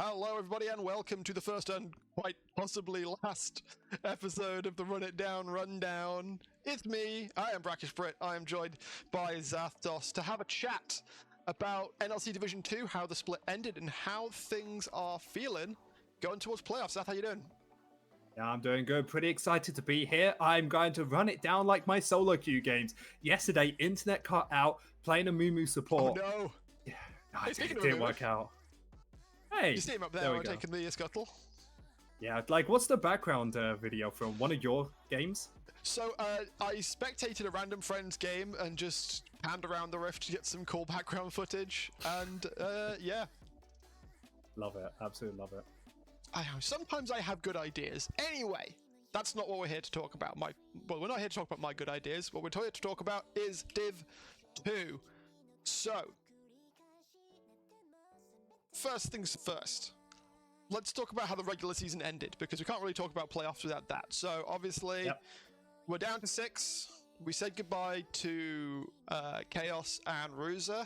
Hello, everybody, and welcome to the first and quite possibly last episode of the Run It Down Rundown. It's me, I am Brackish Brit. I am joined by Zathdos to have a chat about NLC Division 2, how the split ended, and how things are feeling going towards playoffs. Zath, how you doing? Yeah, I'm doing good. Pretty excited to be here. I'm going to run it down like my solo queue games. Yesterday, internet cut out, playing a Moo Oh support. no! Yeah, Hey, it speaking of didn't Moo, work out. Hey, you see him up there there, we go. taking the scuttle. Yeah, like, what's the background video from one of your games? So, I spectated a random friend's game and just panned around the rift to get some cool background footage, and yeah. Love it. Absolutely love it. I know, sometimes I have good ideas. Anyway, that's not what we're here to talk about. Well, we're not here to talk about my good ideas. What we're here to talk about is Div 2. So, first things first. Let's talk about how the regular season ended, because we can't really talk about playoffs without that. So, obviously, we're down to 6. We said goodbye to Chaos and Ruza.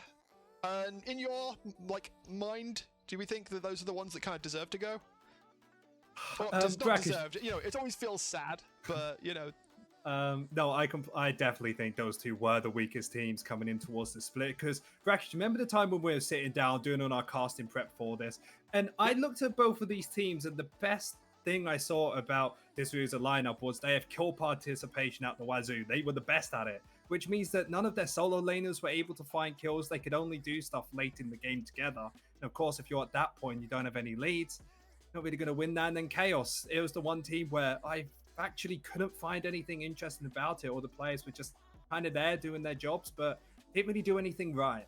And in your, mind, do we think that those are the ones that kind of deserve to go? Well, not deserved. You know, it always feels sad, but you know. No, I definitely think those two were the weakest teams coming in towards the split. Because Brackish, remember the time when we were sitting down doing all our casting prep for this, and I looked at both of these teams, and the best thing I saw about this Ruza lineup was they have kill participation at the wazoo. They were the best at it, which means that none of their solo laners were able to find kills. They could only do stuff late in the game together. And of course, if you're at that point, you don't have any leads. Not really going to win that. And then Chaos, it was the one team where I actually couldn't find anything interesting about it. All the players were just kind of there doing their jobs, but didn't really do anything right.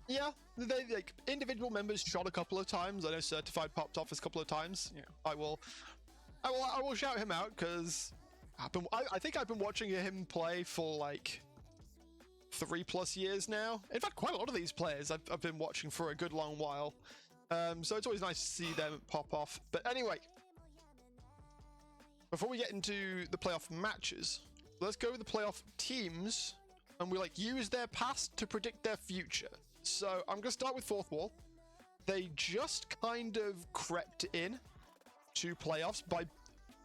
Yeah, they like individual members shot a couple of times. I know Certified popped off a couple of times. Yeah, I will shout him out because I think I've been watching him play for like 3+ years now. In fact, quite a lot of these players I've been watching for a good long while. So it's always nice to see them pop off. But anyway, before we get into the playoff matches, let's go with the playoff teams, and we use their past to predict their future. So I'm gonna start with Fourth Wall. They just kind of crept in to playoffs by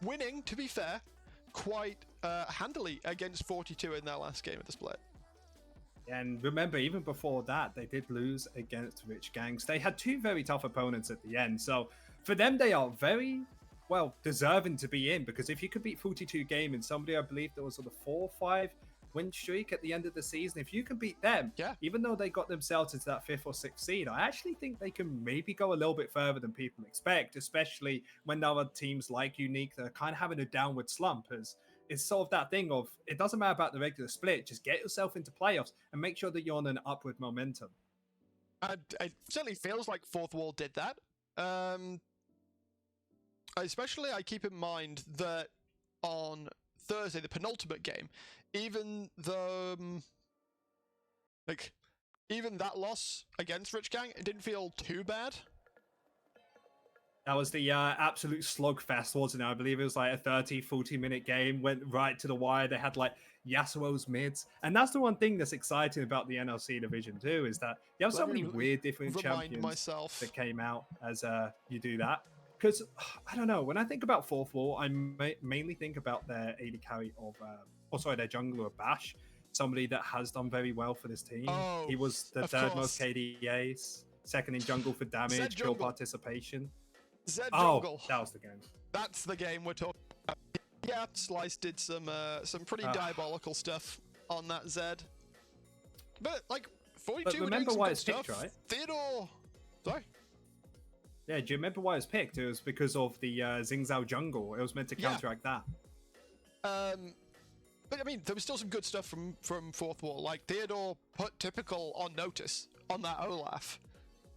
winning, to be fair, quite handily against 42 in their last game of the split. And remember, even before that, they did lose against Rich Gangs. They had two very tough opponents at the end. So for them, they are very, well, deserving to be in. Because if you could beat 42 Gaming, somebody, I believe there was sort of 4 or 5 win streak at the end of the season. If you can beat them, even though they got themselves into that 5th or 6th seed, I actually think they can maybe go a little bit further than people expect, especially when other teams like Unique that are kind of having a downward slump. As it's sort of that thing of, it doesn't matter about the regular split, just get yourself into playoffs and make sure that you're on an upward momentum. It certainly feels like Fourth Wall did that. Especially, I keep in mind that on Thursday, the penultimate game, even that loss against Rich Gang, it didn't feel too bad. That was the absolute slugfest, wasn't it? I believe it was like a 30-40 minute game, went right to the wire. They had like Yasuo's mids. And that's the one thing that's exciting about the NLC Division 2 is that you have so many weird different champions that came out as you do that. Because, I don't know, when I think about Fourth Wall, I mainly think about their AD carry of, their jungler of Bash, somebody that has done very well for this team. Oh, he was the third most KDAs, second in jungle for damage, kill participation. Zed jungle. That was the game. That's the game we're talking about. Yeah, Slice did some pretty diabolical stuff on that Zed. But 42. But remember why it's picked, right? Theodore. Sorry. Yeah, do you remember why it was picked? It was because of the Xing Zhao jungle. It was meant to counteract that. But I mean, there was still some good stuff from Fourth Wall. Like Theodore put Typical on notice on that Olaf.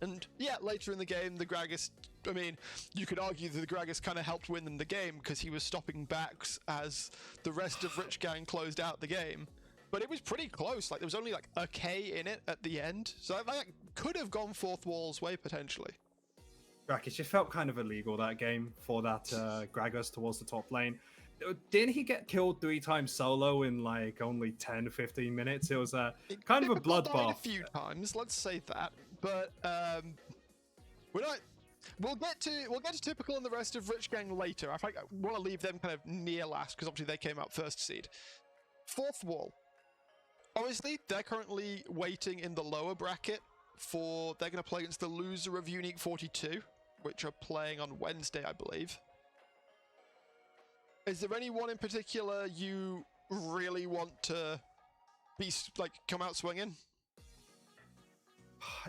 And yeah, later in the game, the Gragas, I mean, you could argue that the Gragas kind of helped win them the game because he was stopping backs as the rest of Rich Gang closed out the game. But it was pretty close. There was only a K in it at the end. So that could have gone Fourth Wall's way potentially. Brackish, it felt kind of illegal, that game, for that Gragas towards the top lane. Didn't he get killed 3 times solo in only 10-15 minutes? It was kind of a bloodbath. A few times, let's say that. But we're not We'll get to typical and the rest of Rich Gang later. I think I want to leave them kind of near last because obviously they came out first seed. Fourth Wall. Obviously, they're currently waiting in the lower bracket for they're going to play against the loser of Unique 42, which are playing on Wednesday, I believe. Is there anyone in particular you really want to be like come out swinging?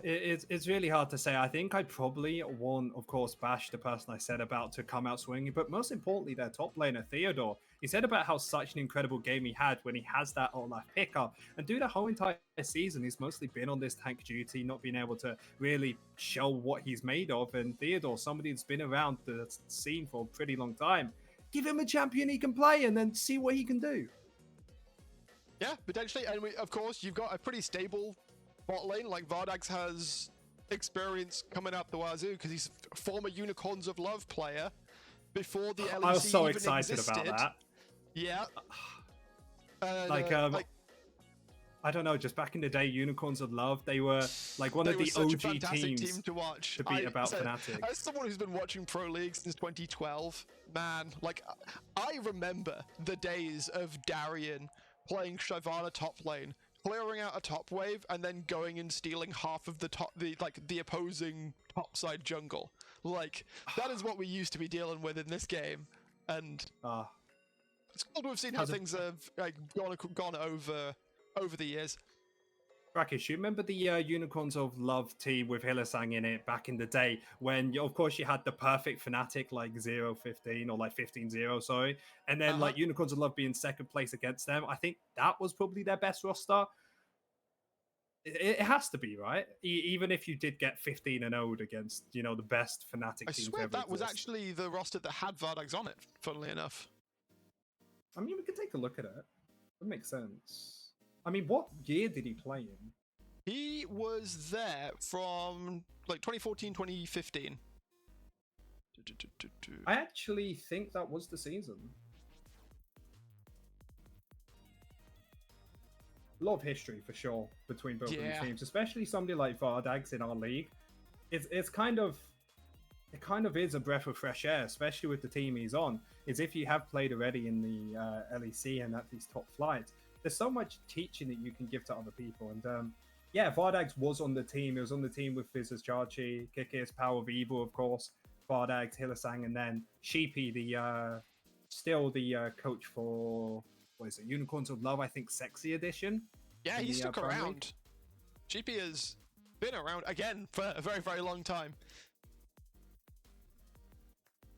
It's really hard to say. I think I'd probably want, of course, Bash, the person I said about, to come out swinging, but most importantly, their top laner, Theodore. He said about how such an incredible game he had when he has that Olaf pickup. And dude, the whole entire season, he's mostly been on this tank duty, not being able to really show what he's made of. And Theodore, somebody that's been around the scene for a pretty long time, give him a champion he can play and then see what he can do. Yeah, potentially. And of course, you've got a pretty stable bot lane. Like Vardax has experience coming out the wazoo because he's a former Unicorns of Love player before the LEC I was so even excited existed. about that. Yeah. Like, I don't know, just back in the day, Unicorns of Love, they were like one of the OG teams team to watch. to beat about Fnatic. As someone who's been watching Pro League since 2012, man, like I remember the days of Darian playing Shyvana top lane, clearing out a top wave, and then going and stealing half of the opposing topside jungle. Like that is what we used to be dealing with in this game, and it's cool to have seen how things have like gone over the years. Rakesh, you remember the Unicorns of Love team with Hylissang in it back in the day when, of course, you had the perfect Fnatic like 0-15 or like 15-0, sorry. And then like Unicorns of Love being second place against them. I think that was probably their best roster. It has to be, right? Even if you did get 15-0 against, you know, the best Fnatic teams ever. I swear that was actually the roster that had Vardax on it, funnily enough. I mean, we could take a look at it. That makes sense. I mean, what year did he play in? He was there from like 2014, 2015. I actually think that was the season. A lot of history for sure between both of these teams, especially somebody like Vardax in our league. It kind of is a breath of fresh air, especially with the team he's on. Is if you have played already in the LEC and at these top flights, there's so much teaching that you can give to other people. And yeah, Vardax was on the team. He was on the team with Fizzes Charchi, Kikis, Power of Evil, of course, Vardax, Hylissang, and then Sheepy, still the coach for, what is it, Unicorns of Love, I think, Sexy Edition. Yeah, he stuck around. Sheepy has been around, again, for a very, very long time.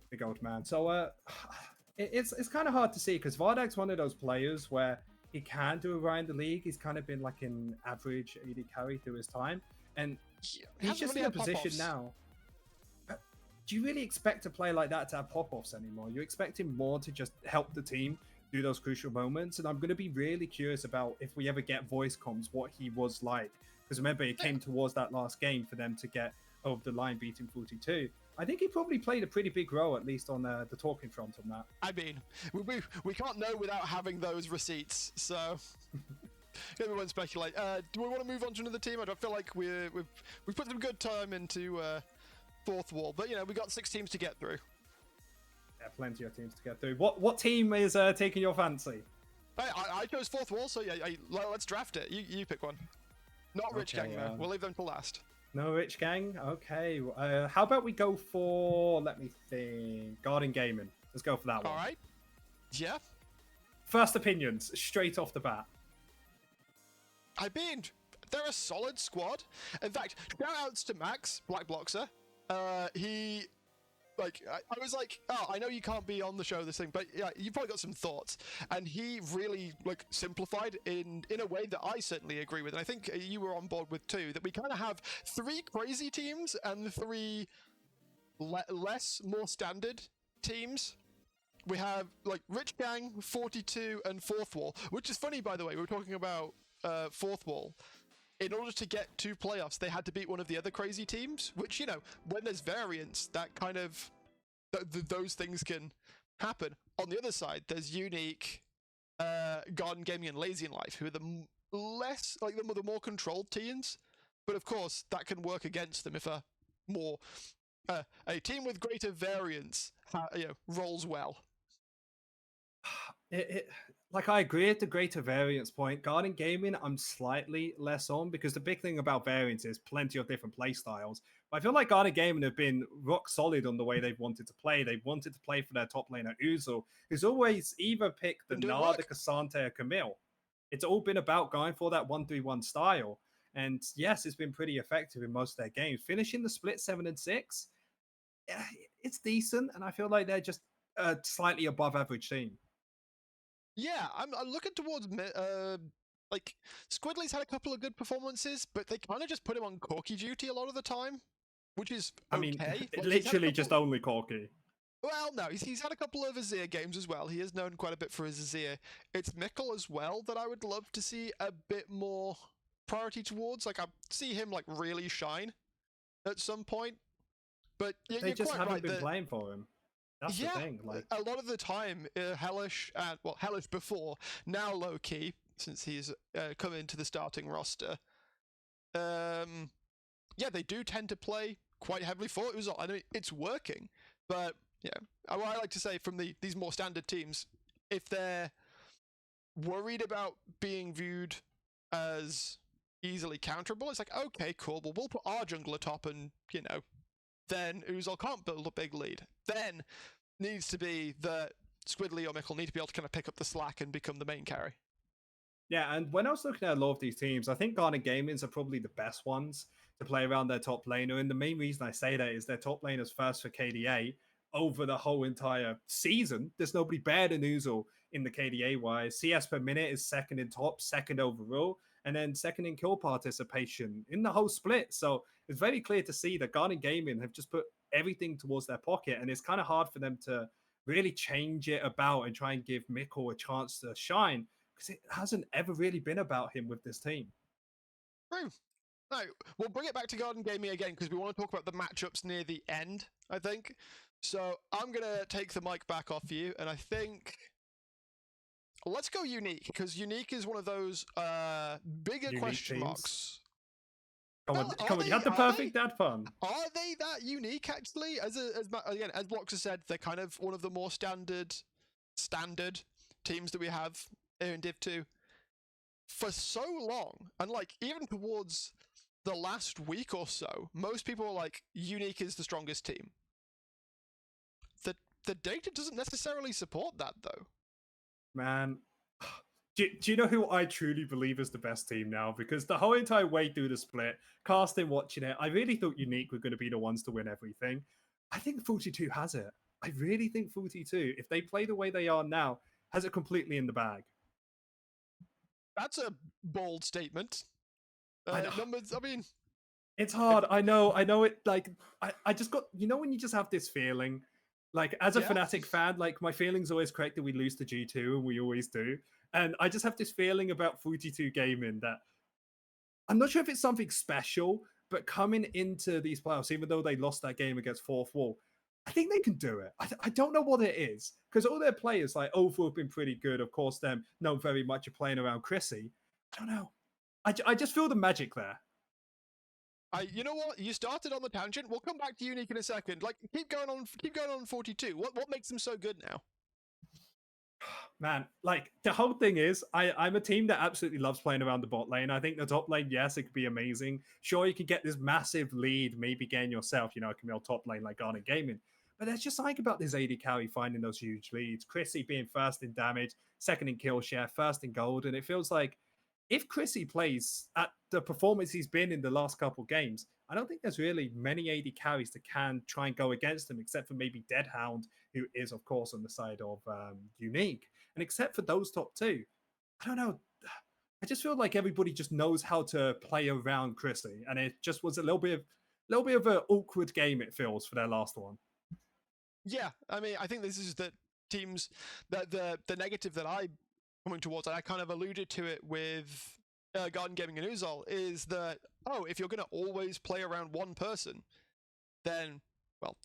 Big old man. So it's kind of hard to see because Vardax's one of those players where he can do it around the league. He's kind of been like an average AD carry through his time. And he's just in a position now. Do you really expect a player like that to have pop-offs anymore? You expect him more to just help the team do those crucial moments. And I'm going to be really curious about if we ever get voice comms, what he was like. Because remember, it came towards that last game for them to get over the line beating 42. I think he probably played a pretty big role, at least on the talking front on that. I mean, we can't know without having those receipts, so we won't speculate. Do we want to move on to another team? I don't feel like we've put some good time into Fourth Wall, but you know, we got 6 teams to get through. Yeah, plenty of teams to get through. What team is taking your fancy? I chose Fourth Wall, so yeah, let's draft it. You pick one. Not Rich Gang though. We'll leave them till last. No Rich Gang? Okay. How about we go for, let me think, Garden Gaming. Let's go for that one. All right. Yeah. First opinions, straight off the bat. I mean, they're a solid squad. In fact, shout outs to Max, Black Bloxer. He, like, I was like, oh, I know you can't be on the show this thing, but yeah, you've probably got some thoughts. And he really, like, simplified in a way that I certainly agree with. And I think you were on board with too, that we kind of have 3 crazy teams and 3 more standard teams. We have, like, Rich Gang, 42, and Fourth Wall, which is funny, by the way. We were talking about Fourth Wall. In order to get to playoffs, they had to beat one of the other crazy teams, which, you know, when there's variance, that kind of, those things can happen. On the other side, there's Unique, Garden Gaming, and Lazy in Life, who are the less, like, the more controlled teams. But of course, that can work against them if a more a team with greater variance, rolls well. Like I agree at the greater variance point. Garden Gaming, I'm slightly less on because the big thing about variance is plenty of different play styles. But I feel like Garden Gaming have been rock solid on the way they've wanted to play. They've wanted to play for their top laner Uzul, who's always either picked the Been doing Nard, the work. Cassante, or Camille. It's all been about going for that 1-3-1 style. And yes, it's been pretty effective in most of their games. Finishing the split 7-6, yeah, it's decent, and I feel like they're just a slightly above average team. Yeah, I'm looking towards like Squidly's had a couple of good performances, but they kind of just put him on Corky duty a lot of the time, which is I mean, okay. Like, he's had a literally just couple- only Corky. Well, no, he's had a couple of Azir games as well. He is known quite a bit for his Azir. It's Mikkel as well that I would love to see a bit more priority towards. Like I see him like really shine at some point. But They you're just quite haven't right been that playing for him. That's yeah, the thing. Like, a lot of the time, Hellish, Hellish before, now low key, since he's come into the starting roster. Yeah, they do tend to play quite heavily for Uzul. I mean, it's working, but yeah, what I like to say from these more standard teams, if they're worried about being viewed as easily counterable, it's like, okay, cool, well, we'll put our jungler top and, then Uzul can't build a big lead. Then needs to be that Squidly or Mikkel need to be able to kind of pick up the slack and become the main carry. yeah, and when I was looking at a lot of these teams, I think Garden Gaming's are probably the best ones to play around their top laner. And the main reason I say that is their top laner's first for KDA over the whole entire season. There's nobody better than Uzul in the KDA wise. CS per minute is second in top, second overall, and then second in kill participation in the whole split. So it's very clear to see that Garden Gaming have just put everything towards their pocket, and it's kind of hard for them to really change it about and try and give Mikkel a chance to shine because it hasn't ever really been about him with this team. True. No, we'll bring it back to Garden Gaming again because we want to talk about the matchups near the end, I think. So I'm going to take the mic back off you, and I think let's go Unique, because Unique is one of those bigger Unique question teams. marks. Come on, Well, come on! You had the perfect dad pun. Are they that unique, actually? Again, as Blocks has said, they're kind of one of the more standard teams that we have here in Div 2 for so long, and like even towards the last week or so, most people are like, Unique is the strongest team. The data doesn't necessarily support that, though. Man, do you know who I truly believe is the best team now? Because the whole entire way through the split, casting, watching it, I really thought Unique were going to be the ones to win everything. I think 42 has it. I really think 42, if they play the way they are now, has it completely in the bag. That's a bold statement. Numbers, I mean... It's hard. I know it. Like, I just got, when you just have this feeling, like, as a Fnatic fan, like, my feeling's always correct that we lose to G2, and we always do. And I just have this feeling about 42 Gaming that I'm not sure if it's something special, but coming into these playoffs, even though they lost that game against Fourth Wall, I think they can do it. I don't know what it is, because all their players, like, overall have been pretty good. Of course, them not very much are playing around Chrissy. I don't know. I just feel the magic there. You know what? You started on the tangent. We'll come back to Unique in a second. Like, keep going on 42. What makes them so good now? Man, like, the whole thing is, I'm a team that absolutely loves playing around the bot lane. I think the top lane, yes, it could be amazing. Sure, you could get this massive lead, maybe gain yourself, it can be on top lane like Garden Gaming. But there's just something about this AD carry finding those huge leads. Chrissy being first in damage, second in kill share, first in gold. And it feels like if Chrissy plays at the performance he's been in the last couple games, I don't think there's really many AD carries that can try and go against him, except for maybe Deadhound, who is, of course, on the side of Unique. And except for those top two, I don't know. I just feel like everybody just knows how to play around Chrissy, and it just was a little bit of an awkward game. It feels for their last one. Yeah, I mean, I think this is the teams that the negative that I'm coming towards, and I kind of alluded to it with Garden Gaming and Uzul, is that if you're going to always play around one person, then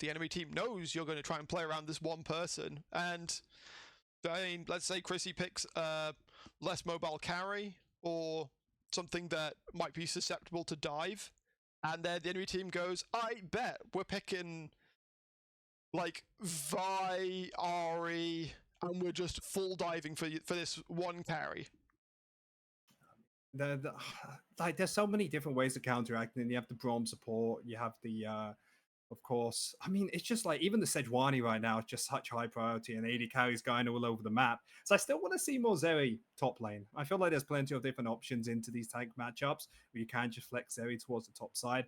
the enemy team knows you're going to try and play around this one person, and I mean, let's say Chrissy picks a less mobile carry or something that might be susceptible to dive. and then the enemy team goes, I bet we're picking like Vi, Ari, and we're just full diving for this one carry. Like there's so many different ways of counteracting. You have the Braum support, you have the of course. I mean, it's just like even the Sejuani right now is just such high priority, and AD carries going all over the map. So I still want to see more Zeri top lane. I feel like there's plenty of different options into these tank matchups where you can just flex Zeri towards the top side,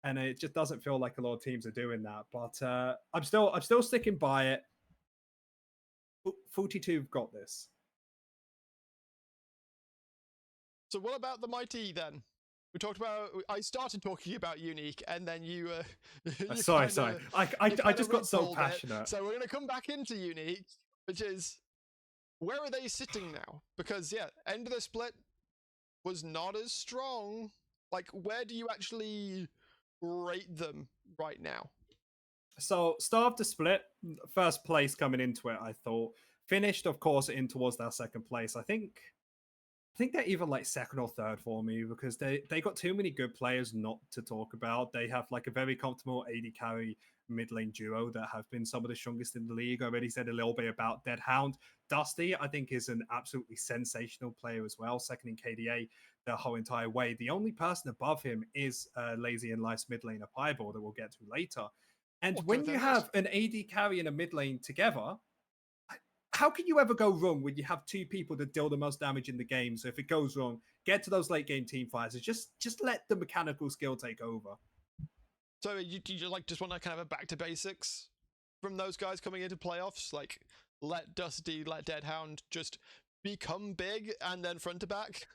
and it just doesn't feel like a lot of teams are doing that. But I'm still sticking by it. 42 got this. So what about the Mighty then? We talked about. I started talking about Unique, and then you. Sorry. I just got so passionate. So we're going to come back into Unique, which is where are they sitting now? Because yeah, end of the split was not as strong. Like, where do you actually rate them right now? So start of the split, first place coming into it, I thought. Finished, of course, in towards that second place. I think they're even like second or third for me because they got too many good players not to talk about. They have like a very comfortable AD carry mid lane duo that have been some of the strongest in the league. I already said a little bit about Deadhound. Dusty, I think, is an absolutely sensational player as well, second in KDA the whole entire way. The only person above him is Lazy and Life's mid laner Piebald that we'll get to later. And when you have an AD carry and a mid lane together, how can you ever go wrong when you have two people that deal the most damage in the game? So if it goes wrong, get to those late game team fights and just let the mechanical skill take over. So you just want to kind of a back to basics from those guys coming into playoffs? Like, let Dusty, let Deadhound just become big and then front to back?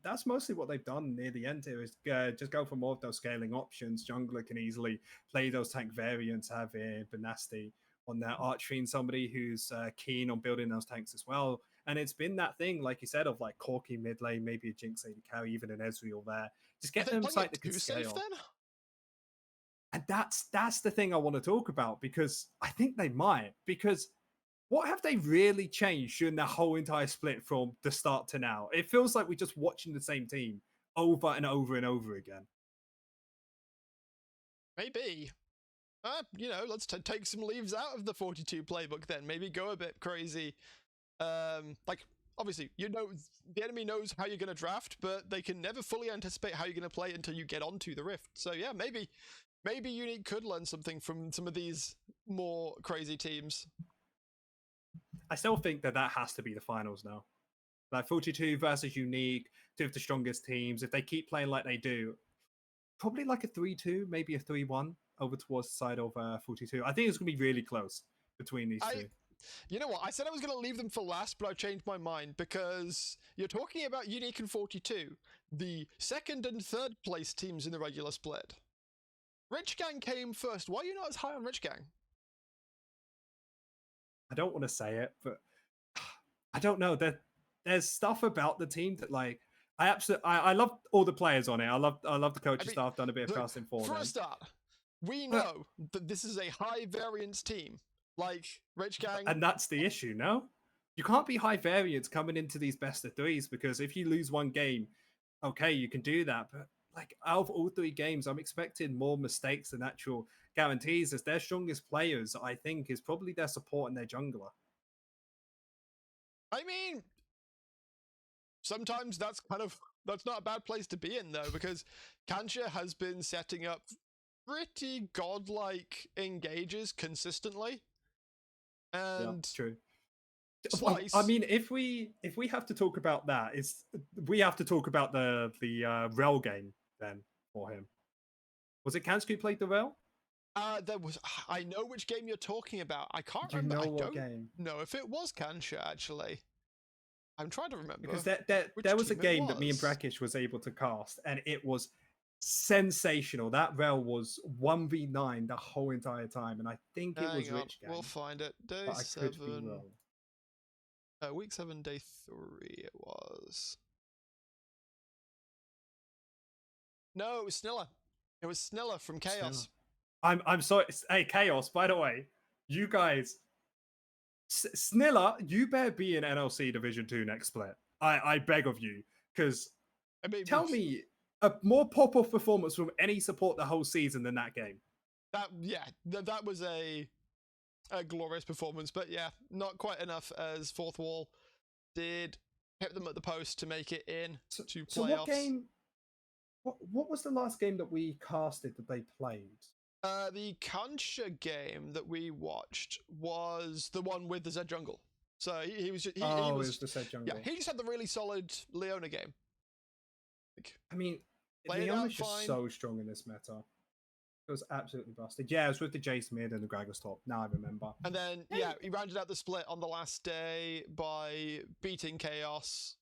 That's mostly what they've done near the end here is just go for more of those scaling options. Jungler can easily play those tank variants, have Benasti on their Archfiend, somebody who's keen on building those tanks as well. And it's been that thing, like you said, of like Corki mid lane, maybe a Jinx AD carry, even an Ezreal there. Just get them something that can scale. Then? And that's the thing I want to talk about because I think they might. Because what have they really changed during that whole entire split from the start to now? It feels like we're just watching the same team over and over and over again. Maybe. Let's take some leaves out of the 42 playbook then. Maybe go a bit crazy. Like, obviously, the enemy knows how you're going to draft, but they can never fully anticipate how you're going to play until you get onto the Rift. So yeah, maybe Unique could learn something from some of these more crazy teams. I still think that has to be the finals now. Like 42 versus Unique, two of the strongest teams. If they keep playing like they do, probably like a 3-2, maybe a 3-1 over towards the side of 42. I think it's going to be really close between these two. You know what? I said I was going to leave them for last, but I've changed my mind because you're talking about Unique and 42, the second and third place teams in the regular split. Rich Gang came first. Why are you not as high on Rich Gang? I don't want to say it, but I don't know. There's stuff about the team that like I love all the players on it. I love the coaching staff. Done a bit of casting for them. For a start, we know that this is a high variance team, like Rich Gang, and that's the issue. No, you can't be high variance coming into these best of threes because if you lose one game, okay, you can do that, but like out of all three games, I'm expecting more mistakes than actual guarantees. As their strongest players, I think, is probably their support and their jungler. I mean, sometimes that's not a bad place to be in though, because Kansha has been setting up pretty godlike engages consistently. And yeah, true. Slice. I mean, if we have to talk about that, we have to talk about the Rel game then for him. Was it Kansky who played the Rel? I know which game you're talking about. I can't remember. I don't game? know if it was Kansha actually. I'm trying to remember. Because there was a game that me and Brackish was able to cast, and it was sensational. That Rel was 1v9 the whole entire time, and I think it was Rich Gang. We'll find it. Day 7. Week 7, day 3 it was. No, it was Snilla. It was Snilla from Chaos. Snilla. I'm sorry. Hey, Chaos, by the way, you guys, Snilla, you better be in NLC Division 2 next split. I beg of you, because tell me a more pop-off performance from any support the whole season than that game. That was a glorious performance, but yeah, not quite enough as Fourth Wall did hit them at the post to make it in to playoffs. So what game? What was the last game that we casted that they played? The Kansha game that we watched was the one with the Zed Jungle. So he was. He was the Zed Jungle. Yeah, he just had the really solid Leona game. I mean, Played Leona's out just fine. so strong in this meta. It was absolutely busted. Yeah, it was with the Jace mid and the Gragas top. Now I remember. And then, yeah, he rounded out the split on the last day by beating Chaos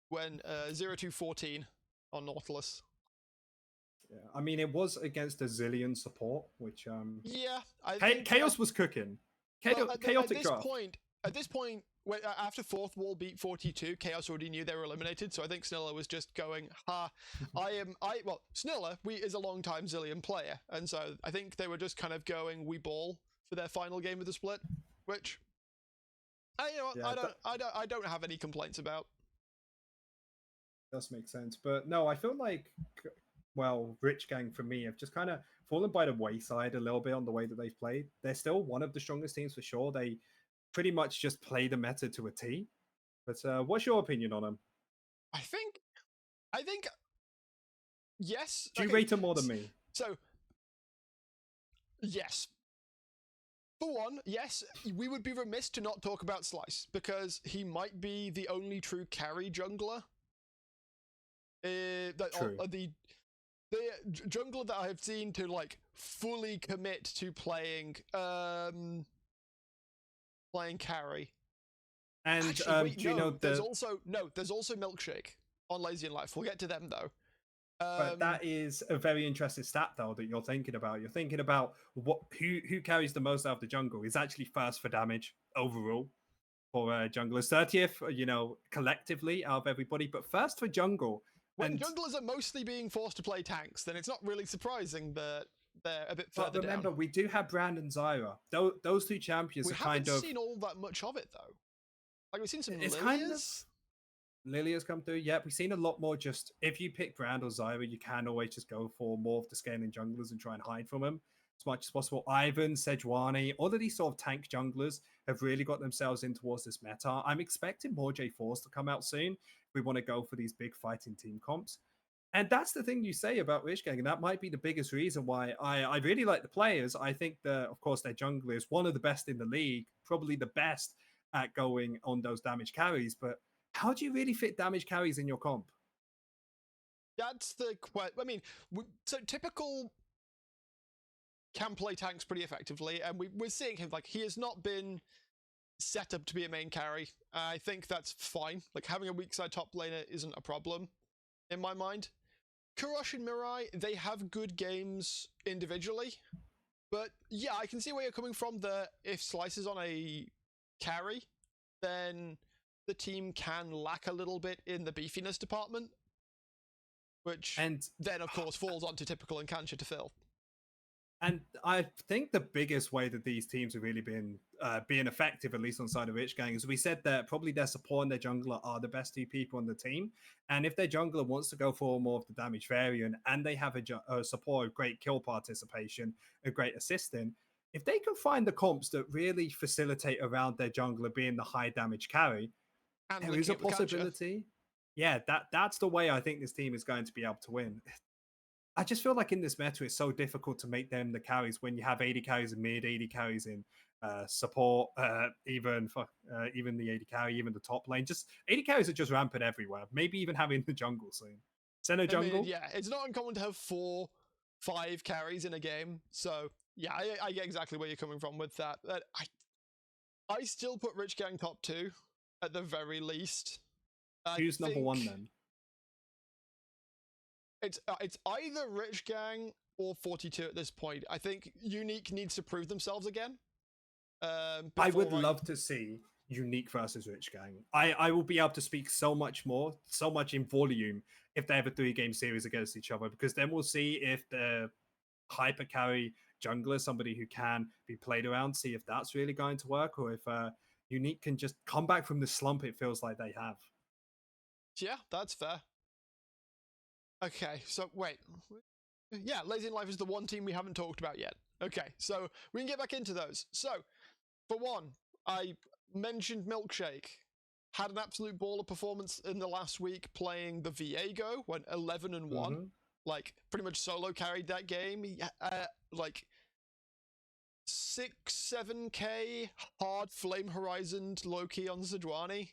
when 0-2-14 on Nautilus. Yeah, I mean, it was against a Zilean support, which yeah, I think Chaos was cooking. Chaotic draft. At this point, after Fourth Wall beat 42, Chaos already knew they were eliminated. So I think Snilla was just going, Snilla is a long-time Zilean player, and so I think they were just kind of going, we ball for their final game of the split, which, I don't have any complaints about. Does make sense, but no, I feel like, well, Rich Gang for me have just kind of fallen by the wayside a little bit on the way that they've played. They're still one of the strongest teams for sure. They pretty much just play the meta to a T. But what's your opinion on them? I think, yes. Do you rate them more than me? So, yes. For one, yes, we would be remiss to not talk about Slice, because he might be the only true carry jungler. True. The jungler that I have seen to like fully commit to playing carry. And actually, do you know there's also Milkshake on Lazy in Life. We'll get to them though. But that is a very interesting stat though that you're thinking about. You're thinking about who carries the most out of the jungle is actually first for damage overall for junglers, 30th, collectively out of everybody, but first for jungle. When junglers are mostly being forced to play tanks, then it's not really surprising that they're a bit further down. But remember, we do have Brand and Zyra. Those two champions are kind of... We haven't seen all that much of it, though. Like, we've seen some Lilias. Kind of... Lilias come through. Yeah, we've seen a lot more just... If you pick Brand or Zyra, you can always just go for more of the scaling junglers and try and hide from them as much as possible. Ivan, Sejuani, all of these sort of tank junglers have really got themselves in towards this meta. I'm expecting more J4s to come out soon. We want to go for these big fighting team comps. And that's the thing you say about Rich Gang, and that might be the biggest reason why I really like the players. I think that, of course, their jungler is one of the best in the league, probably the best at going on those damage carries. But how do you really fit damage carries in your comp? That's the question. I mean, so Typical can play tanks pretty effectively, and we're seeing him, like, he has not been set up to be a main carry. I think that's fine. Like, having a weak side top laner isn't a problem in my mind. Kurosh and Mirai, they have good games individually, but yeah, I can see where you're coming from. If Slice is on a carry, then the team can lack a little bit in the beefiness department, which then of course falls onto Typical and Kansha to fill. And I think the biggest way that these teams have really been being effective, at least on the side of Rich Gang, is we said that probably their support and their jungler are the best two people on the team. And if their jungler wants to go for more of the damage variant and they have a support of great kill participation, a great assisting, if they can find the comps that really facilitate around their jungler being the high damage carry, and there is a possibility. Yeah, that's the way I think this team is going to be able to win. I just feel like in this meta, it's so difficult to make them the carries when you have 80 carries in mid, 80 carries in support, even the 80 carry, even the top lane. Just 80 carries are just rampant everywhere. Maybe even having the jungle soon. Center jungle. I mean, yeah, it's not uncommon to have 4-5 carries in a game. So yeah, I get exactly where you're coming from with that. I still put Rich Gang top 2 at the very least. Who's number 1 then? It's either Rich Gang or 42 at this point. I think Unique needs to prove themselves again. I would love to see Unique versus Rich Gang. I will be able to speak so much more, so much in volume if they have a 3-game series against each other, because then we'll see if the hyper carry jungler, somebody who can be played around, see if that's really going to work, or if Unique can just come back from the slump it feels like they have. Yeah, that's fair. Okay, so wait. Yeah, Lazy in Life is the one team we haven't talked about yet. Okay, so we can get back into those. So, for one, I mentioned Milkshake. Had an absolute baller performance in the last week playing the Viego, went 11 and 1. Mhm. Like, pretty much solo carried that game. He, like, 6-7k hard Flame Horizon Loki on Zidwani.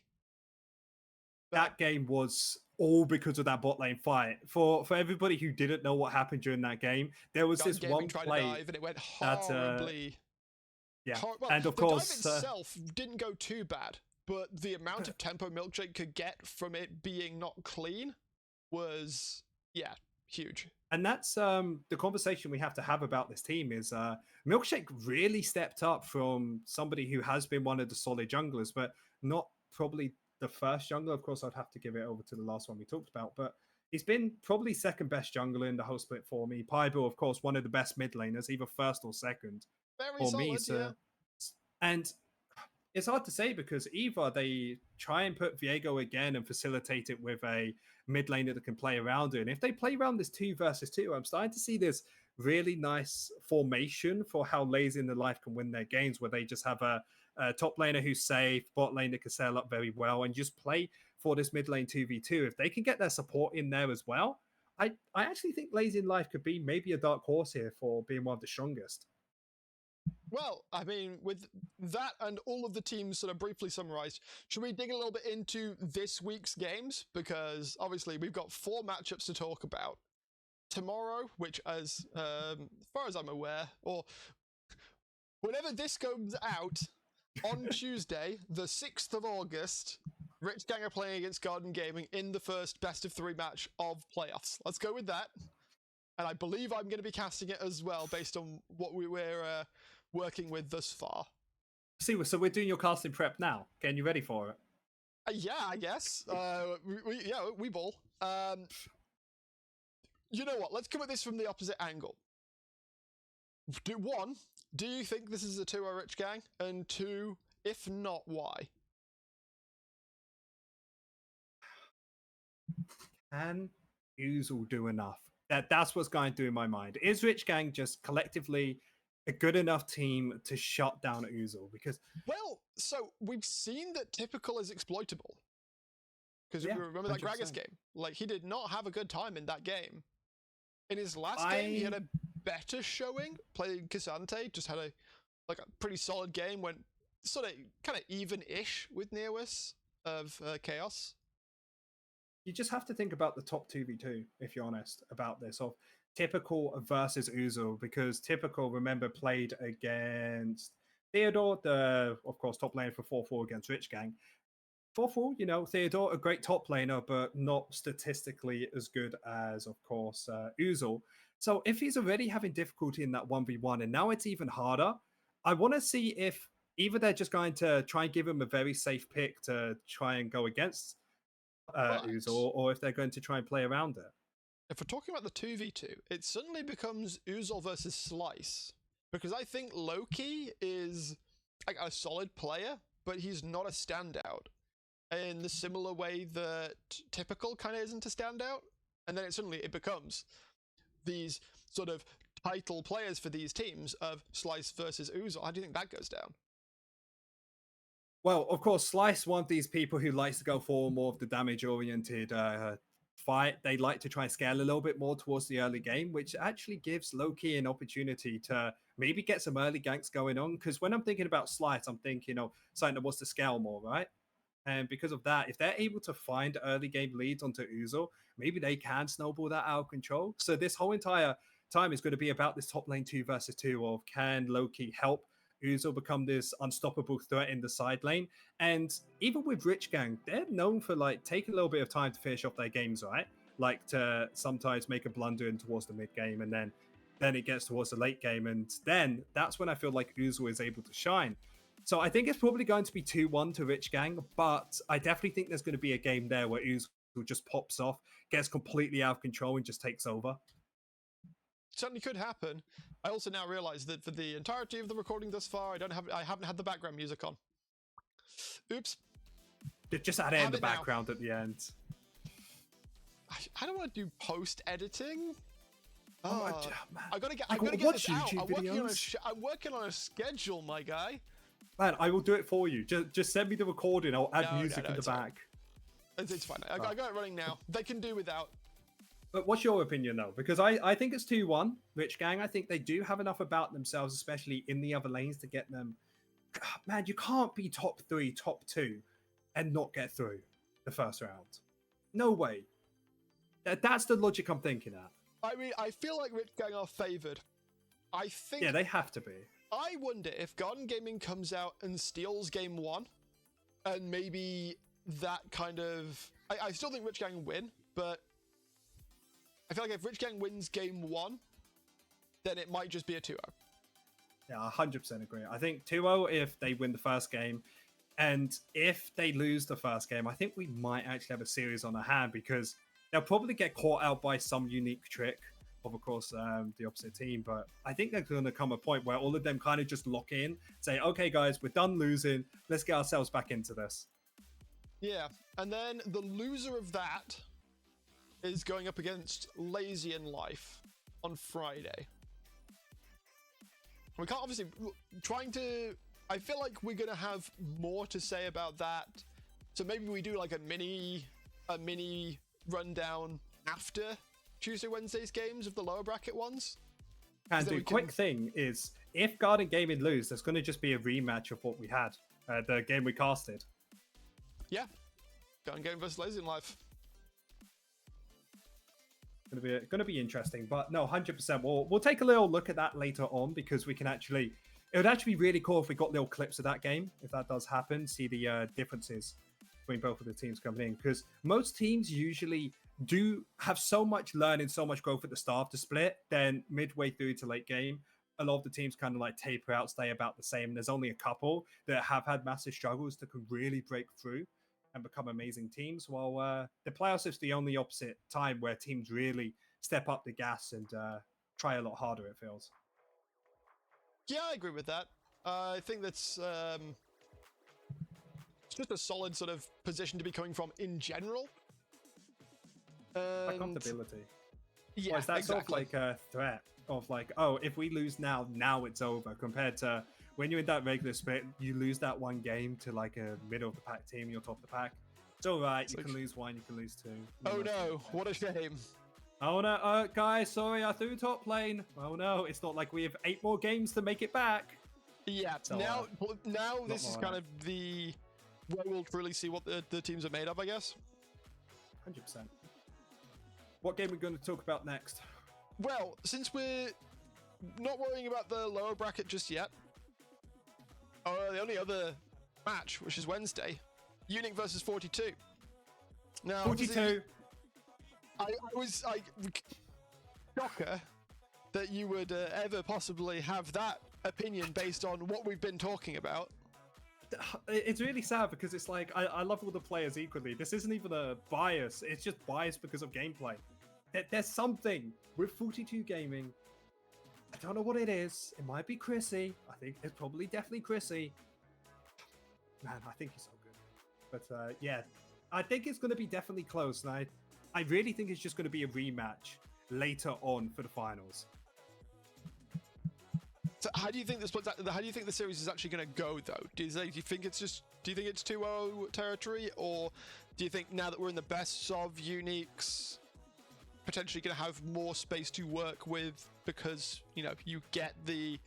That game was all because of that bot lane fight. For everybody who didn't know what happened during that game, there was Gun this Gaming one tried to play dive and it went that horribly. yeah, Well, and of the dive course itself didn't go too bad, but the amount of tempo Milkshake could get from it being not clean was, yeah, huge. and that's the conversation we have to have about this team is Milkshake really stepped up from somebody who has been one of the solid junglers, but not probably the first jungler. Of course, I'd have to give it over to the last one we talked about, but he's been probably second best jungler in the whole split for me. Pybo, of course, one of the best mid laners, either first or second Very for me. solid, yeah. So, and it's hard to say because either they try and put Viego again and facilitate it with a mid laner that can play around it. And if they play around this 2 versus 2, I'm starting to see this really nice formation for how Lazy in the Life can win their games, where they just have a top laner who's safe, bot lane that can sail up very well, and just play for this mid lane 2v2. If they can get their support in there as well, I actually think Lazy in Life could be maybe a dark horse here for being one of the strongest. Well, I mean, with that and all of the teams sort of briefly summarized, should we dig a little bit into this week's games? Because obviously we've got 4 matchups to talk about. Tomorrow, which as far as I'm aware, or whenever this comes out, on Tuesday, the 6th of August, Rich Gang are playing against Garden Gaming in the first best of 3 match of playoffs. Let's go with that. And I believe I'm going to be casting it as well, based on what we're working with thus far. See, so we're doing your casting prep now. Getting you ready for it. Yeah, I guess. We ball. You know what? Let's come at this from the opposite angle. One, do you think this is a 2-0 Rich Gang? And 2, if not, why? Can Oozle do enough? That's what's going through my mind. Is Rich Gang just collectively a good enough team to shut down Oozle? Because so we've seen that Typical is exploitable. Because yeah, you remember that 100%. Gragas game? Like, he did not have a good time in that game. In his last game, he had a better showing, playing Cassante, just had a pretty solid game, went sort of kind of even-ish with Neowis of Chaos. You just have to think about the top 2v2, if you're honest, about this, of Typical versus Oozle, because Typical, remember, played against Theodore, the, of course, top laner for 4-4 against Rich Gang. 4-4, you know, Theodore, a great top laner, but not statistically as good as, of course, Oozle. So if he's already having difficulty in that 1v1, and now it's even harder, I want to see if either they're just going to try and give him a very safe pick to try and go against Oozle, or if they're going to try and play around it. If we're talking about the 2v2, it suddenly becomes Oozle versus Slice, because I think Loki is like a solid player, but he's not a standout in the similar way that Typical kind of isn't a standout. And then it becomes these sort of title players for these teams of Slice versus Oozle. How do you think that goes down? Well, of course, Slice, one of these people who likes to go for more of the damage-oriented fight. They like to try and scale a little bit more towards the early game, which actually gives Loki an opportunity to maybe get some early ganks going on. Because when I'm thinking about Slice, I'm thinking, something that wants to scale more, right? And because of that, if they're able to find early game leads onto Oozle, maybe they can snowball that out of control. So this whole entire time is going to be about this top lane 2 versus 2 of can Loki help Oozle become this unstoppable threat in the side lane. And even with Rich Gang, they're known for taking a little bit of time to finish off their games, right? Like to sometimes make a blunder in towards the mid game, and then it gets towards the late game, and then that's when I feel like Oozle is able to shine. So I think it's probably going to be 2-1 to Rich Gang, but I definitely think there's going to be a game there where Oozle just pops off, gets completely out of control, and just takes over. Certainly could happen. I also now realize that for the entirety of the recording thus far, I haven't had the background music on. Oops. Just add it in the background at the end. I don't want to do post editing. Man, I gotta get watch this out. YouTube videos. I'm working on a schedule, my guy. Man, I will do it for you. Just send me the recording. I'll add music in the back. It's fine. I got it running now. They can do without. But what's your opinion, though? Because I think it's 2-1. Rich Gang, I think they do have enough about themselves, especially in the other lanes, to get them. Man, you can't be top 3, top 2, and not get through the first round. No way. That's the logic I'm thinking at. I mean, I feel like Rich Gang are favored. I think. Yeah, they have to be. I wonder if Garden Gaming comes out and steals game 1, and maybe that kind of. I still think Rich Gang win, but I feel like if Rich Gang wins game 1, then it might just be a 2-0. Yeah, 100% agree. I think 2-0 if they win the first game. And if they lose the first game, I think we might actually have a series on our hand because they'll probably get caught out by some unique trick of course, the opposite team. But I think there's going to come a point where all of them kind of just lock in, say, okay, guys, we're done losing. Let's get ourselves back into this. Yeah. And then the loser of that is going up against Lazy in Life on Friday. We can't obviously I feel like we're gonna have more to say about that, so maybe we do like a mini rundown after Tuesday, Wednesday's games of the lower bracket ones. And the quick thing is, if Garden Gaming lose, there's going to just be a rematch of what we had, the game we casted. Yeah, Garden Gaming versus Lazy in Life. Going to be interesting, but no, 100%. We'll take a little look at that later on because we can actually. It would actually be really cool if we got little clips of that game, if that does happen. See the differences between both of the teams coming in, because most teams usually do have so much learning, so much growth at the start of the split. Then midway through to late game, a lot of the teams kind of like taper out, stay about the same. And there's only a couple that have had massive struggles to really break through and become amazing teams, while the playoffs is the only opposite time where teams really step up the gas and try a lot harder, it feels. Yeah, I agree with that. I think that's it's just a solid sort of position to be coming from in general. Accountability. Yeah, well, is that exactly. sort of like a threat of like, oh, if we lose now it's over, compared to when you're in that regular split, you lose that one game to like a middle of the pack team, you're top of the pack. It's all right. You can lose one, you can lose two. Oh no, what a shame. Oh no, guys, sorry, I threw top lane. Oh no, it's not like we have 8 more games to make it back. Yeah, so, now this is kind of the where we'll really see what the teams are made of, I guess. 100%. What game are we going to talk about next? Well, since we're not worrying about the lower bracket just yet, the only other match, which is Wednesday, Unique versus 42. Now, 42. I was shocker that you would ever possibly have that opinion based on what we've been talking about. It's really sad because it's like I love all the players equally. This isn't even a bias. It's just bias because of gameplay. There's something with 42 Gaming. I don't know what it is. It might be Chrissy. I think it's probably definitely Chrissy. Man, I think he's so good. But yeah, I think it's going to be definitely close. And I really think it's just going to be a rematch later on for the finals. So how do you think the series is actually going to go, though? Do you think it's 2-0 territory, or do you think now that we're in the best of Uniques, potentially going to have more space to work with because you get the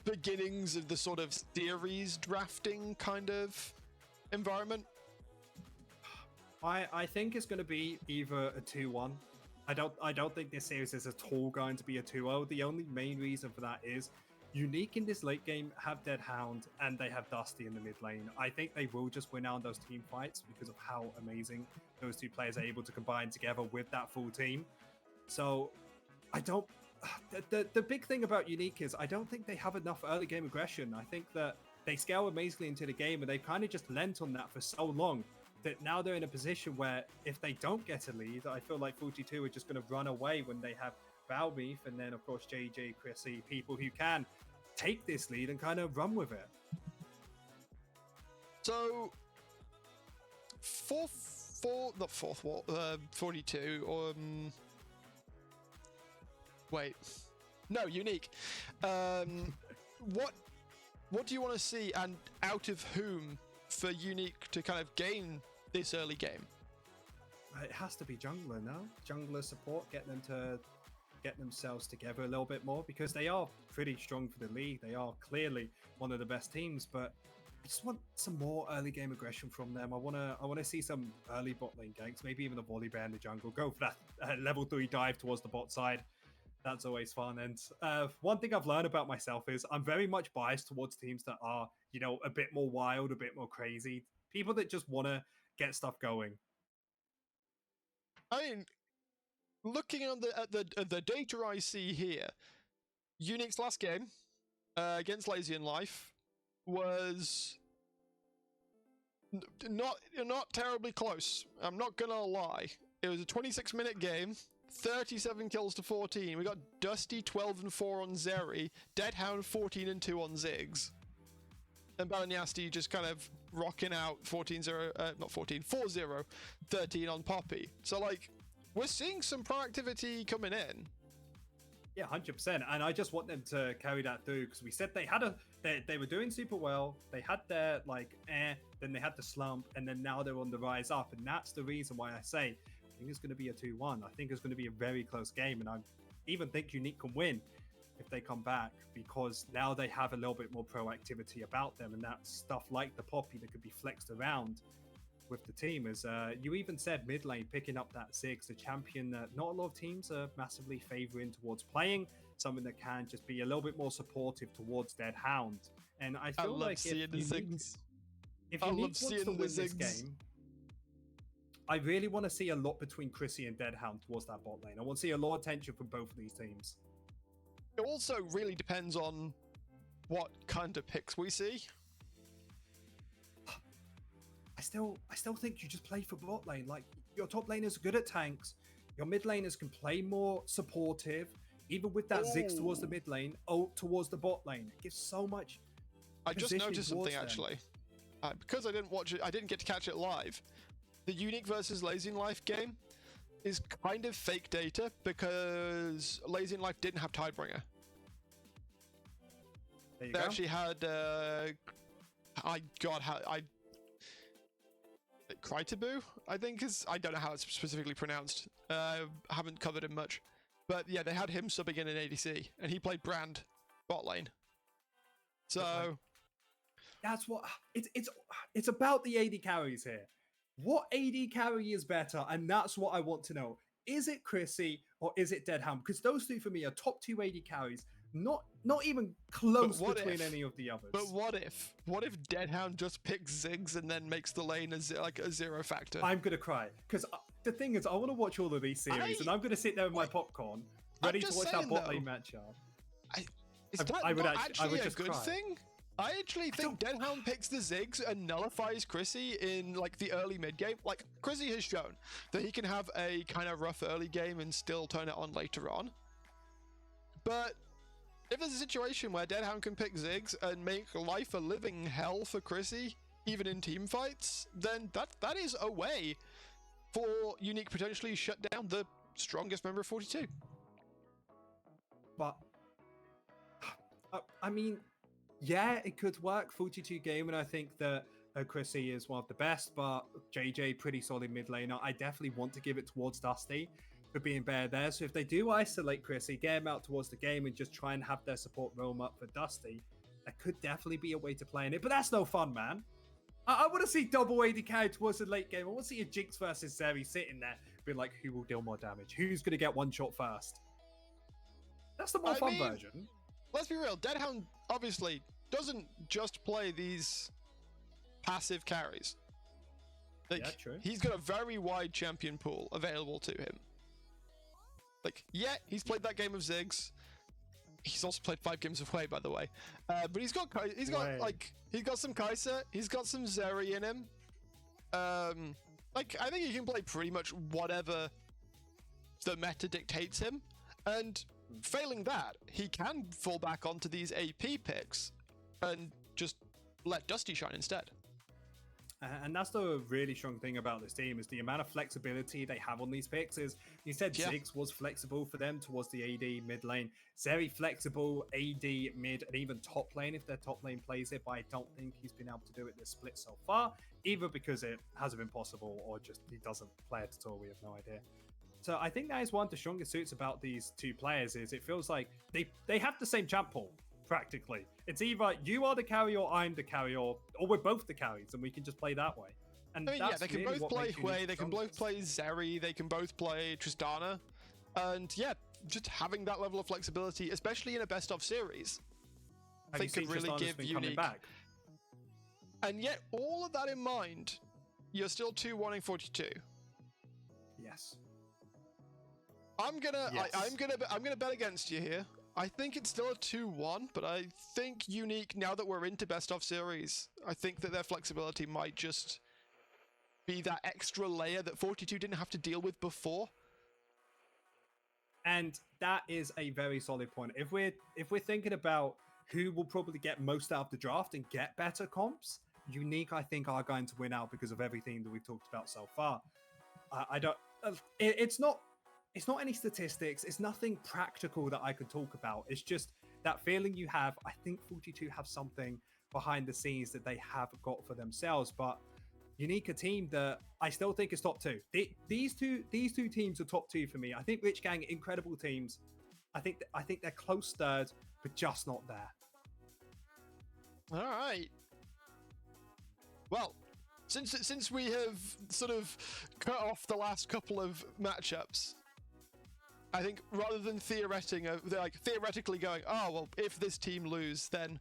beginnings of the sort of series drafting kind of environment? I think it's going to be either a 2-1. I don't think this series is at all going to be a 2-0. The only main reason for that is Unique in this late game have Dead Hound and they have Dusty in the mid lane. I think they will just win out on those team fights because of how amazing those two players are able to combine together with that full team. So I don't... The big thing about Unique is I don't think they have enough early game aggression. I think that they scale amazingly into the game and they've kind of just lent on that for so long that now they're in a position where if they don't get a lead, I feel like 42 are just going to run away when they have Valbeef and then, of course, JJ, Chrissy, people who can take this lead and kind of run with it. So, for not fourth wall, 42, or wait, no, Unique. What do you want to see, and out of whom, for Unique to kind of gain this early game? It has to be jungler now. Jungler support, get them to get themselves together a little bit more, because they are pretty strong for the league. They are clearly one of the best teams, but I just want some more early game aggression from them. I want to see some early bot lane ganks, maybe even a volley bear in the jungle. Go for that level 3 dive towards the bot side. That's always fun. And one thing I've learned about myself is I'm very much biased towards teams that are, a bit more wild, a bit more crazy. People that just want to get stuff going. I mean, looking at the data I see here, Unique's last game against Lazy in Life was not terribly close. I'm not gonna lie. It was a 26-minute game, 37 kills to 14. We got Dusty 12-4 on Zeri, Deadhound 14-2 on Ziggs, and Balanyasti just kind of rocking out 4-0, 13 on Poppy. So like, we're seeing some proactivity coming in. Yeah, 100%. And I just want them to carry that through, because we said they were doing super well. They had their then they had the slump, and then now they're on the rise up. And that's the reason why I say I think it's going to be a 2-1. I think it's going to be a very close game, and I even think Unique can win if they come back, because now they have a little bit more proactivity about them, and that's stuff like the Poppy that could be flexed around with the team. As you even said, mid lane picking up that Ziggs, a champion that not a lot of teams are massively favoring towards playing, something that can just be a little bit more supportive towards Deadhound. And I feel like if Unique wants to win this game, I really want to see a lot between Chrissy and Deadhound towards that bot lane. I want to see a lot of tension from both of these teams. It also really depends on what kind of picks we see. I still think you just play for bot lane. Like, your top laners are good at tanks. Your mid laners can play more supportive. Even with that Ziggs towards the mid lane, towards the bot lane, it gives so much. I just noticed something actually, because I didn't watch it. I didn't get to catch it live. The Unique versus Lazy in Life game is kind of fake data, because Lazy in Life didn't have Tidebringer. They actually had Krytabu, I think I don't know how it's specifically pronounced. I haven't covered him much. But yeah, they had him subbing in an ADC, and he played Brand bot lane. So that's what it's about, the AD carries here. What AD carry is better? And that's what I want to know. Is it Chrissy or is it Deadhound? Because those two for me are top 2 AD carries. Not even close between any of the others. But what if Deadhound just picks Ziggs and then makes the lane a zero factor? I'm gonna cry, because the thing is, I want to watch all of these series, and I'm gonna sit there with my popcorn, ready to watch that bot lane matchup. I would actually a good thing? I actually think Deadhound picks the Ziggs and nullifies Chrissy in like the early mid game. Like, Chrissy has shown that he can have a kind of rough early game and still turn it on later on. But if there's a situation where Deadhound can pick Ziggs and make life a living hell for Chrissy, even in team fights, then that is a way for Unique potentially shut down the strongest member of 42. But I mean, yeah, it could work. 42 game, and I think that Chrissy is one of the best, but JJ, pretty solid mid laner. I definitely want to give it towards Dusty for being better there. So if they do isolate Chrissy, get him out towards the game, and just try and have their support roam up for Dusty, that could definitely be a way to play in it. But that's no fun, man. I want to see double AD carry towards the late game. I want to see a Jinx versus Zeri sitting there, being like, who will deal more damage? Who's going to get one shot first? That's the more fun version. Let's be real. Deadhound obviously doesn't just play these passive carries. Like, yeah, true. He's got a very wide champion pool available to him. Like, yeah, he's played that game of Ziggs. He's also played 5 games of Hwei, by the way. But he's got some Kai'Sa. He's got some Zeri in him. Like, I think he can play pretty much whatever the meta dictates him. And failing that, he can fall back onto these AP picks and just let Dusty shine instead. And that's the really strong thing about this team is the amount of flexibility they have on these picks. Is you said Ziggs was flexible for them towards the AD mid lane. Very flexible AD mid and even top lane if their top lane plays it. But I don't think he's been able to do it this split so far, either because it hasn't been possible or just he doesn't play it at all. We have no idea. So I think that is one of the strongest suits about these two players is it feels like they have the same champ pool. Practically, it's either you are the carry or I'm the carry, or we're both the carries, and we can just play that way. And I mean, they can both play Hwei, they can both play Zeri, they can both play Tristana, and just having that level of flexibility, especially in a best of series, I think could really give Unique. Back? And yet, all of that in mind, you're still 2-1 42. Yes. I'm gonna bet against you here. I think it's still a 2-1, but I think Unique, now that we're into best of series, I think that their flexibility might just be that extra layer that 42 didn't have to deal with before. And that is a very solid point. If we're thinking about who will probably get most out of the draft and get better comps, Unique, I think, are going to win out because of everything that we've talked about so far. I don't. It's not any statistics. It's nothing practical that I could talk about. It's just that feeling you have. I think 42 have something behind the scenes that they have got for themselves. But Unique, a team that I still think is top two. These two teams are top two for me. I think Rich Gang, incredible teams. I think they're close third, but just not there. All right. Well, since we have sort of cut off the last couple of matchups, I think rather than theoretically going, oh well, if this team lose, then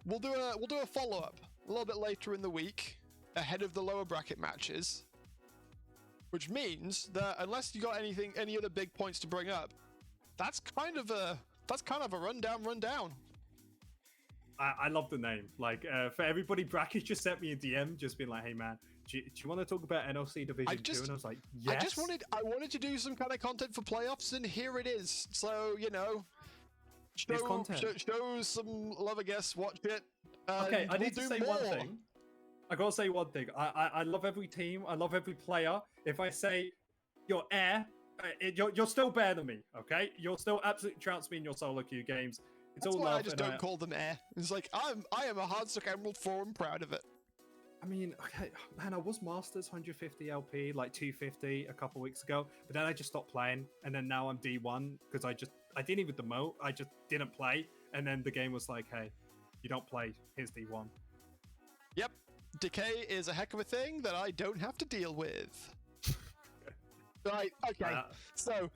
we'll do a follow up a little bit later in the week ahead of the lower bracket matches, which means that unless you got any other big points to bring up, that's kind of a rundown. I love the name. Like for everybody, Brackish just sent me a DM, just being like, "Hey man, do you want to talk about NLC Division 2?" And I was like, "Yes." I wanted to do some kind of content for playoffs, and here it is. So show some love, I guess. Watch it. Okay, I need to say one thing. I gotta say one thing. I love every team. I love every player. If I say you're air, you're still better than me. Okay, you'll still absolutely trounce me in your solo queue games. It's That's all why love. I just don't call them air. It's like I am a Hardstock Emerald 4 and proud of it. I mean, okay, man, I was Masters 150 LP, like 250 a couple weeks ago, but then I just stopped playing, and then now I'm D1 because I didn't even demote. I just didn't play, and then the game was like, hey, you don't play. Here's D1. Yep, decay is a heck of a thing that I don't have to deal with. Right. Okay. So.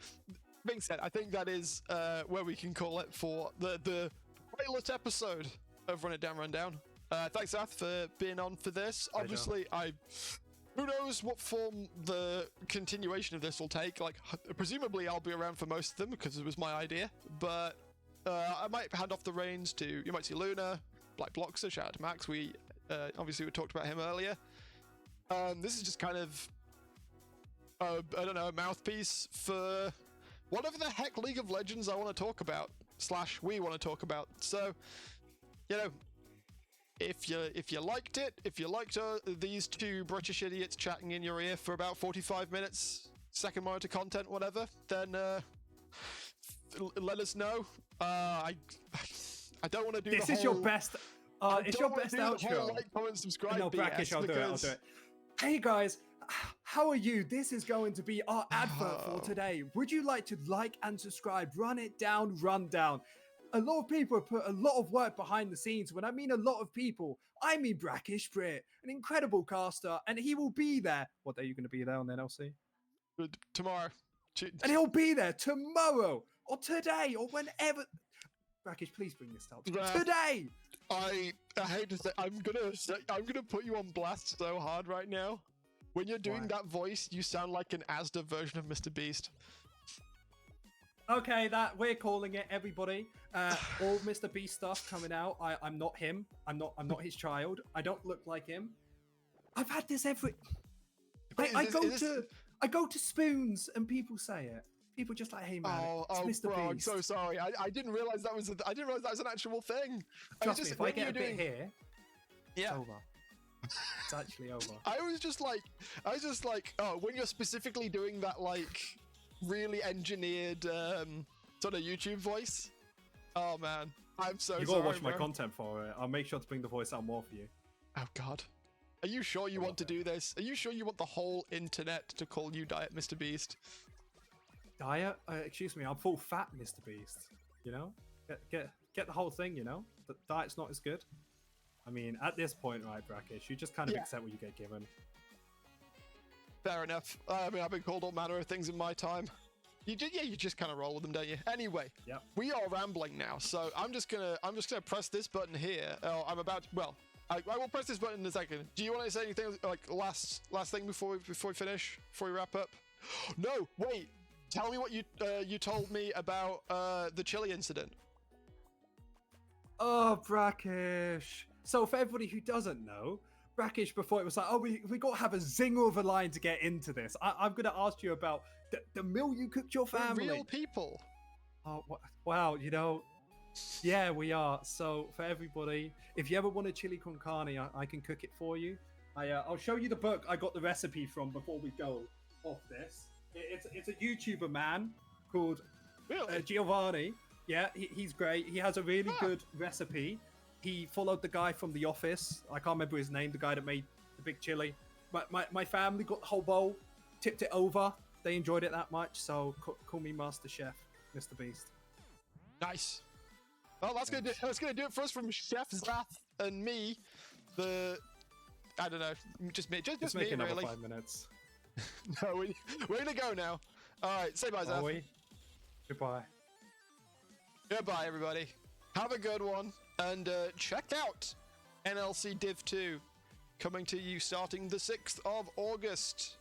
Being said, I think that is where we can call it for the pilot episode of Run It Down, Rundown. Thanks, Ath, for being on for this. Obviously, who knows what form the continuation of this will take. Like, presumably I'll be around for most of them because it was my idea. But I might hand off the reins to, you might see Luna, Black Bloxer, shout out to Max. We talked about him earlier. This is just kind of, I don't know, a mouthpiece for whatever the heck League of Legends I want to talk about / we want to talk about. So, if you liked it, if you liked these two British idiots chatting in your ear for about 45 minutes, second monitor content, whatever, then let us know. I don't want to do this. Is your best. It's your best outro. Like, comment, subscribe. No, Brackish, I'll do it. Hey guys. How are you? This is going to be our advert for today. Would you like to like and subscribe? Run It Down, Rundown. A lot of people have put a lot of work behind the scenes. When I mean a lot of people, I mean Brackish Brit, an incredible caster, and he will be there. What day are you going to be there on NLC? Tomorrow. And he'll be there tomorrow or today or whenever. Brackish, please bring this up today. I hate to say, I'm gonna put you on blast so hard right now. When you're doing that voice, you sound like an Asda version of Mr. Beast. Okay, that we're calling it, everybody. All Mr. Beast stuff coming out. I'm not him. I'm not his child. I don't look like him. I've had this every. I go to Spoons and people say it. People just like, hey man, it's Mr. Bro, Beast. I'm so sorry. I didn't realize that was an actual thing. Trust me, if I get a bit here, it's over. It's actually over. I was just like, oh, when you're specifically doing that, like, really engineered sort of YouTube voice. Oh man, I'm so sorry. You gotta watch my bro. content for it. I'll make sure to bring the voice out more for you. Oh god. Are you sure you want to do this? Are you sure you want the whole internet to call you Diet Mr. Beast? Diet? Excuse me, I'm full fat, Mr. Beast. You know? Get the whole thing, you know? The diet's not as good. I mean, at this point, right, Brackish, you just kind of accept what you get given. Fair enough. I mean, I've been called all manner of things in my time. You just kind of roll with them, don't you? Anyway, we are rambling now, so I'm just gonna press this button here. I will press this button in a second. Do you want to say anything like last thing before we finish? Before we wrap up? No, wait. Tell me what you told me about the chili incident. Oh, Brackish. So for everybody who doesn't know, Brackish before it was like, oh, we got to have a zinger of a line to get into this. I'm going to ask you about the meal you cooked your family. We're real people. Oh, wow, you know, yeah, we are. So for everybody, if you ever want a chili con carne, I can cook it for you. I'll show you the book I got the recipe from before we go off this. It's a YouTuber man called Giovanni. Yeah, he's great. He has a really good recipe. He followed the guy from The Office. I can't remember his name, the guy that made the big chili. My family got the whole bowl, tipped it over. They enjoyed it that much, so call me Master Chef, Mr. Beast. Nice. Well, that's gonna do it for us from Chef Zath and me. I don't know, just me, just me, another really. 5 minutes. No, we're gonna go now. All right, say bye, Zath. Are we? Goodbye. Goodbye, everybody. Have a good one, and check out NLC Div 2 coming to you starting the 6th of August.